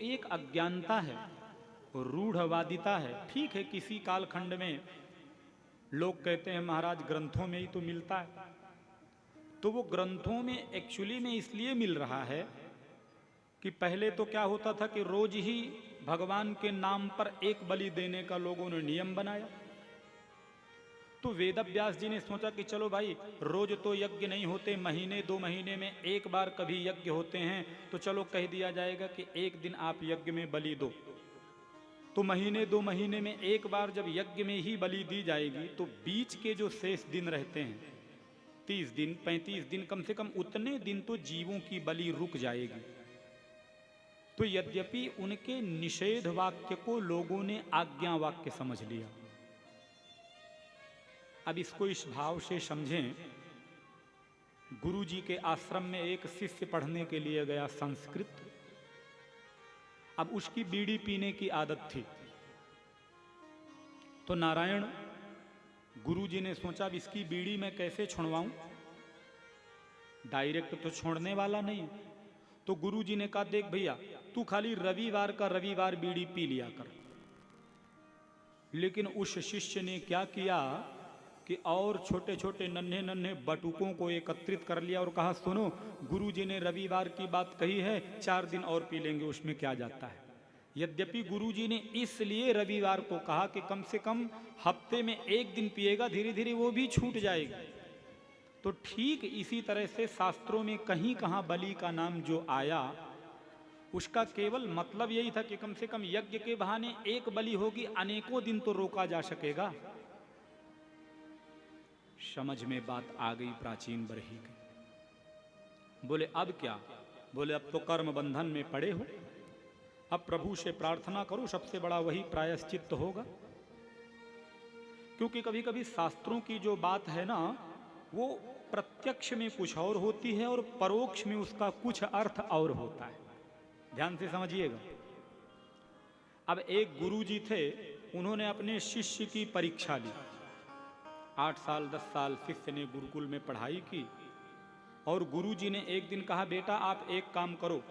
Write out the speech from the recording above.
एक अज्ञानता है, रूढ़वादिता है। ठीक है, किसी कालखंड में लोग कहते हैं महाराज ग्रंथों में ही तो मिलता है, तो वो ग्रंथों में एक्चुअली में इसलिए मिल रहा है कि पहले तो क्या होता था कि रोज ही भगवान के नाम पर एक बलि देने का लोगों ने नियम बनाया। तो वेदव्यास जी ने सोचा कि चलो भाई, रोज तो यज्ञ नहीं होते, महीने 2 महीने में एक बार कभी यज्ञ होते हैं, तो चलो कह दिया जाएगा कि एक दिन आप यज्ञ में बलि दो। तो महीने 2 महीने में एक बार जब यज्ञ में ही बलि दी जाएगी, तो बीच के जो शेष दिन रहते हैं 30 दिन 35 दिन, कम से कम उतने दिन तो जीवों की बलि रुक जाएगी। तो यद्यपि उनके निषेध वाक्य को लोगों ने आज्ञा वाक्य समझ लिया। अब इसको इस भाव से समझें, गुरु जी के आश्रम में एक शिष्य पढ़ने के लिए गया संस्कृत। अब उसकी बीड़ी पीने की आदत थी, तो नारायण गुरु जी ने सोचा अब इसकी बीड़ी मैं कैसे छुड़वाऊं, डायरेक्ट तो छोड़ने वाला नहीं। तो गुरु जी ने कहा देख भैया, तू खाली रविवार का रविवार बीड़ी पी लिया कर। लेकिन उस शिष्य ने क्या किया कि और छोटे छोटे नन्हे नन्हे बटुकों को एकत्रित कर लिया और कहा सुनो, गुरु जी ने रविवार की बात कही है, 4 दिन और पी लेंगे, उसमें क्या जाता है। यद्यपि गुरु जी ने इसलिए रविवार को कहा कि कम से कम हफ्ते में एक दिन पिएगा, धीरे धीरे वो भी छूट जाएगी। तो ठीक इसी तरह से शास्त्रों में कहीं कहाँ बलि का नाम जो आया, उसका केवल मतलब यही था कि कम से कम यज्ञ के बहाने एक बलि होगी, अनेकों दिन तो रोका जा सकेगा। समझ में बात आ गई, प्राचीन बरही गई। बोले अब क्या? बोले अब तो कर्म बंधन में पड़े हो, अब प्रभु से प्रार्थना करो, सबसे बड़ा वही प्रायश्चित्त होगा। क्योंकि कभी कभी शास्त्रों की जो बात है ना, वो प्रत्यक्ष में कुछ और होती है और परोक्ष में उसका कुछ अर्थ और होता है। ध्यान से समझिएगा। अब एक गुरु जी थे, उन्होंने अपने शिष्य की परीक्षा ली। 8 साल 10 साल शिष्य ने गुरुकुल में पढ़ाई की और गुरु जी ने एक दिन कहा बेटा आप एक काम करो,